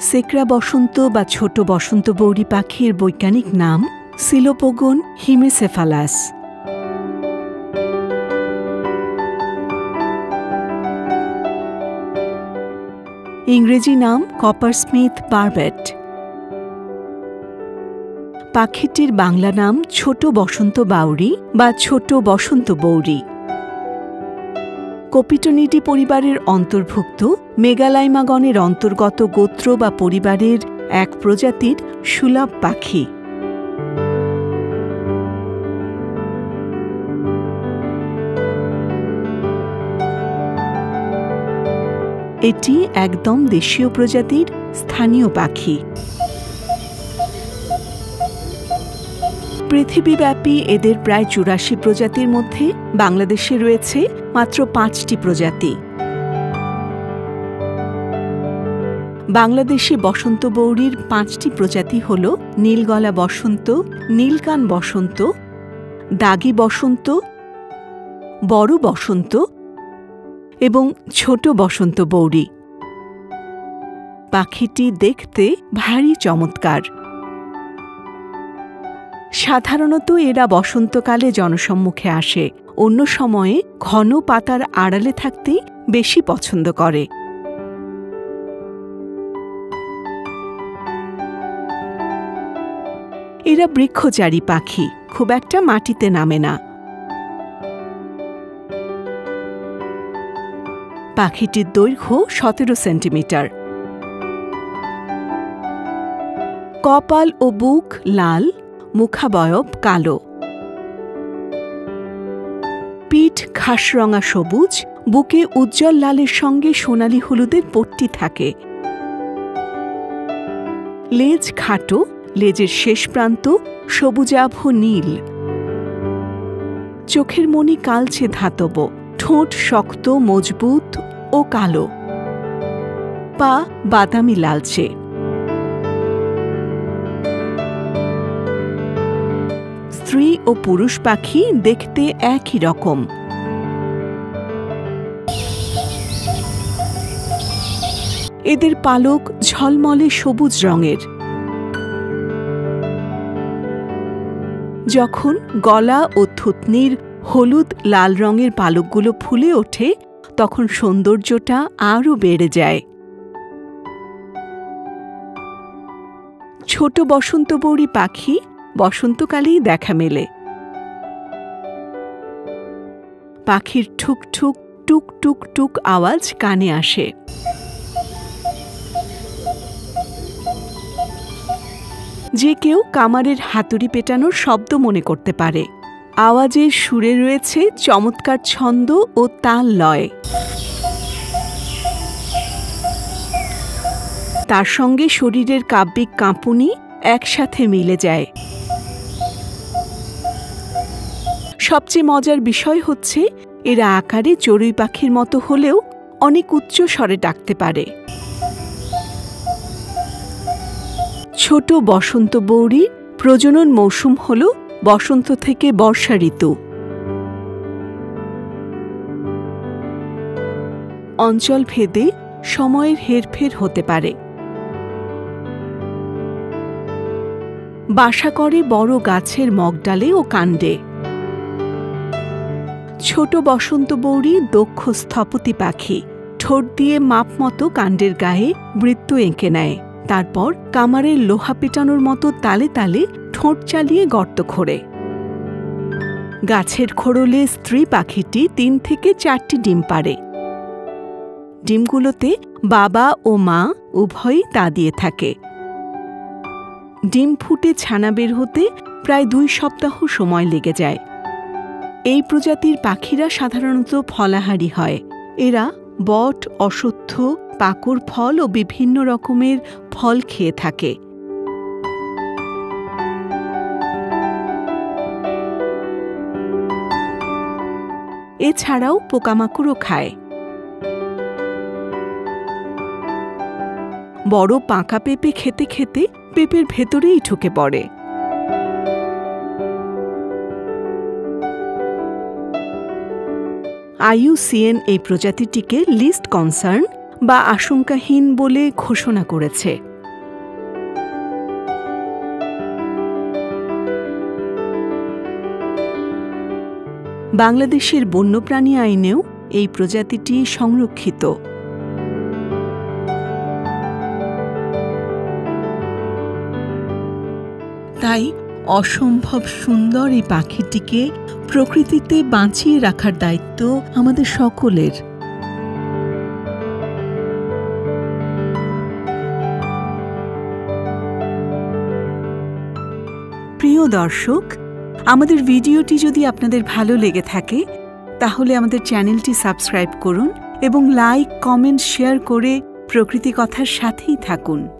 সেকরা বসন্ত বা ছোট বসন্ত বৌরি পাখির বৈজ্ঞানিক নাম সিলোপোগন হিমেসেফালাস। ইংরেজি নাম কপারস্মিথ বারবেট। পাখিটির বাংলা নাম ছোট বসন্ত বাউরি বা ছোট বসন্ত বৌরি। কোপিটোনিডি পরিবারের অন্তর্ভুক্ত মেগালাইমাগণের অন্তর্গত গোত্র বা পরিবারের এক প্রজাতির সুলভ পাখি। এটি একদম দেশীয় প্রজাতির স্থানীয় পাখি। পৃথিবীব্যাপী এদের প্রায় ৮৪ প্রজাতির মধ্যে বাংলাদেশে রয়েছে মাত্র ৫টি প্রজাতি। বাংলাদেশে বসন্ত বৌরির ৫টি প্রজাতি হল নীলগলা বসন্ত, নীলকান বসন্ত, দাগি বসন্ত, বড় বসন্ত এবং ছোট বসন্ত বৌরি। পাখিটি দেখতে ভারী চমৎকার। সাধারণত এরা বসন্তকালে জনসম্মুখে আসে, অন্য সময়ে ঘন পাতার আড়ালে থাকতেই বেশি পছন্দ করে। এরা বৃক্ষচারী পাখি, খুব একটা মাটিতে নামে না। পাখিটির দৈর্ঘ্য ১৭ সেন্টিমিটার। কপাল ও বুক লাল, মুখাবয়ব কালো। পিঠ ঘাসরঙা সবুজ, বুকে উজ্জ্বল লালের সঙ্গে সোনালি হলুদের পট্টি থাকে। লেজ খাটো, লেজের শেষ প্রান্ত সবুজাভ নীল। চোখের মণি কালচে ধাতব, ঠোঁট শক্ত মজবুত ও কালো, পা বাদামি লালচে। স্ত্রী ও পুরুষ পাখি দেখতে একই রকম। এদের পালক ঝলমলে সবুজ রঙের। যখন গলা ও থুতনির হলুদ লাল রঙের পালকগুলো ফুলে ওঠে তখন সৌন্দর্যটা আরও বেড়ে যায়। ছোট বসন্ত বৌরি পাখি বসন্তকালেই দেখা মেলে। পাখির ঠুকঠুক টুক টুক টুক আওয়াজ কানে আসে। যে কেউ কামারের হাতুড়ি পেটানোর শব্দ মনে করতে পারে। আওয়াজের সুরে রয়েছে চমৎকার ছন্দ ও তাল লয়। তার সঙ্গে শরীরের কাব্যিক কাঁপুনি একসাথে মিলে যায়। সবচেয়ে মজার বিষয় হচ্ছে এরা আকারে চড়ুই পাখির মতো হলেও অনেক উচ্চ স্বরে ডাকতে পারে। ছোট বসন্ত বৌরি প্রজনন মৌসুম হল বসন্ত থেকে বর্ষা ঋতু। অঞ্চল ভেদে সময়ের হেরফের হতে পারে। বাসা করে বড় গাছের মগডালে ও কাণ্ডে। ছোট বসন্ত বৌরি দক্ষ স্থপতি পাখি। ঠোঁট দিয়ে মাপমতো কাণ্ডের গায়ে বৃত্ত এঁকে নেয়, তারপর কামারের লোহা পেটানোর মতো তালে তালে ঠোঁট চালিয়ে গর্ত খোঁড়ে। গাছের খোড়লে স্ত্রী পাখিটি ৩ থেকে ৪টি ডিম পাড়ে। ডিমগুলোতে বাবা ও মা উভয়ই তা দিয়ে থাকে। ডিম ফুটে ছানা বের হতে প্রায় ২ সপ্তাহ সময় লেগে যায়। এই প্রজাতির পাখিরা সাধারণত ফলাহারী হয়। এরা বট, অশ্বত্থ, পাকড় ফল ও বিভিন্ন রকমের ফল খেয়ে থাকে। এছাড়াও পোকামাকড়ও খায়। বড় পাকা পেঁপে খেতে খেতে পেঁপের ভেতরেই ঢুকে পড়ে। IUCN এই প্রজাতিটিকে লিস্ট কনসার্ন বা আশঙ্কাহীন বলে ঘোষণা করেছে। বাংলাদেশের বন্যপ্রাণী আইনেও এই প্রজাতিটি সংরক্ষিত। তাই অসম্ভব সুন্দর এই পাখিটিকে প্রকৃতিতে বাঁচিয়ে রাখার দায়িত্ব আমাদের সকলের। প্রিয় দর্শক, আমাদের ভিডিওটি যদি আপনাদের ভালো লেগে থাকে তাহলে আমাদের চ্যানেলটি সাবস্ক্রাইব করুন এবং লাইক, কমেন্ট, শেয়ার করে প্রকৃতি কথার সাথেই থাকুন।